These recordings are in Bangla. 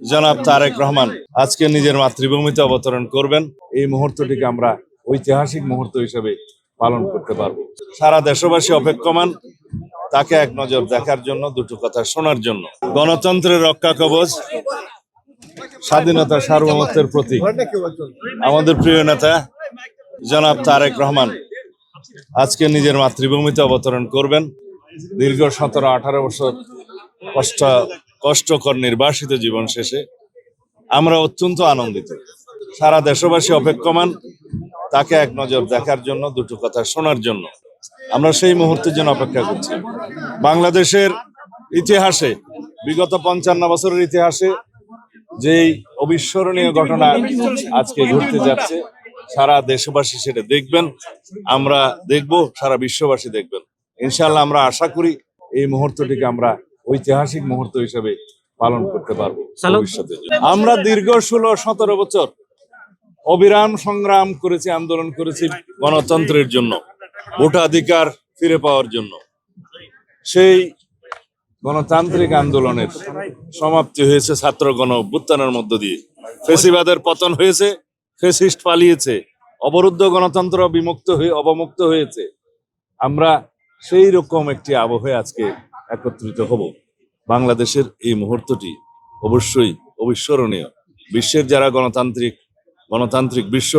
জনাব তারেক রহমান আজকে নিজের মাতৃভূমিতে অবতরণ করবেন। এই মুহূর্তটিকে আমরা ঐতিহাসিক মুহূর্ত হিসেবে পালন করতে পারবো। সারা দেশবাসী অপেক্ষমান তাকে এক নজর দেখার জন্য, দুটো কথা শোনার জন্য। গণতন্ত্রের রক্ষা কবচ, স্বাধীনতা সার্বভৌমত্বের প্রতীক আমাদের প্রিয় নেতা জনাব তারেক রহমান আজকে নিজের মাতৃভূমিতে অবতরণ করবেন। দীর্ঘ 17-18 বছর কষ্টকর নির্বাসিত জীবন শেষে আমরা অত্যন্ত আনন্দিত। সারা দেশবাসী অপেক্ষমান তাকে এক নজর দেখার জন্য, দুটো কথা শোনার জন্য। আমরা সেই মুহূর্তের জন্য অপেক্ষা করছি। বাংলাদেশের ইতিহাসে, বিগত 55 বছরের ইতিহাসে যেই অবিস্মরণীয় ঘটনা আজকে ঘটতে যাচ্ছে, সারা দেশবাসী সেটা দেখবেন, আমরা দেখব, সারা বিশ্ববাসী দেখবেন। ইনশাআল্লাহ আমরা আশা করি এই মুহূর্তটিকে আমরা ঐতিহাসিক মুহূর্ত হিসেবে পালন করতে পারবো ভবিষ্যতে। আমরা দীর্ঘ 16-17 বছর অবিরাম সংগ্রাম করেছি, আন্দোলন করেছি গণতন্ত্রের জন্য, ভোটাধিকার ফিরে পাওয়ার জন্য। সেই গণতান্ত্রিক আন্দোলনের সমাপ্তি হয়েছে ছাত্র গণ অভ্যুত্থানের মধ্য দিয়ে। ফেসিবাদের পতন হয়েছে, ফেসিস্ট পালিয়েছে, অবরুদ্ধ গণতন্ত্র অবমুক্ত হয়েছে। আমরা সেই রকম একটি আবহে আজকে একত্রিত হব। বাংলাদেশের এই মুহূর্তটি অবশ্যই অবিস্মরণীয়। বিশ্বের যারা গণতান্ত্রিক বিশ্ব,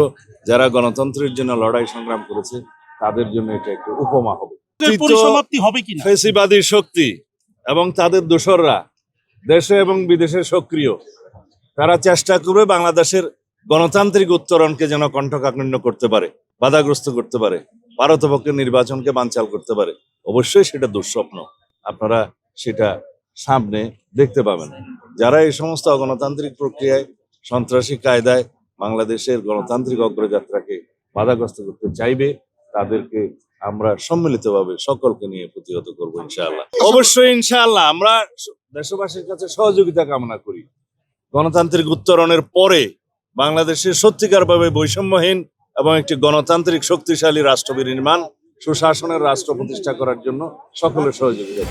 যারা গণতন্ত্রের জন্য লড়াই সংগ্রাম করেছে, তাদের জন্য এটা একটি উপমা হবে। ফেসিবাদী শক্তি এবং তাদের দোসররা দেশে এবং বিদেশে সক্রিয়। তারা চেষ্টা করবে বাংলাদেশের গণতান্ত্রিক উত্তরণকে যেন কণ্ঠকাঠিন্য করতে পারে, বাধাগ্রস্ত করতে পারে, পারতপক্ষের নির্বাচনকে বানচাল করতে পারে। অবশ্যই সেটা দুঃস্বপ্ন। আপনারা সেটা সামনে দেখতে পাবেন। যারা এই সমস্ত অগণতান্ত্রিক প্রক্রিয়ায়, সন্ত্রাসী কায়দায় বাংলাদেশের গণতান্ত্রিক অগ্রযাত্রাকে বাধাগ্রস্ত করতে চাইবে, তাদেরকে আমরা সম্মিলিতভাবে সকলকে নিয়ে প্রতিহত করবো ইনশাআল্লাহ। অবশ্যই ইনশাআল্লাহ আমরা দেশবাসীর কাছে সহযোগিতা কামনা করি। গণতান্ত্রিক উত্তরণের পরে বাংলাদেশের সত্যিকারভাবে বৈষম্যহীন এবং একটি গণতান্ত্রিক শক্তিশালী রাষ্ট্র বিনির্মাণ, সুশাসনের রাষ্ট্র প্রতিষ্ঠা করার জন্য সকলের সহযোগিতা।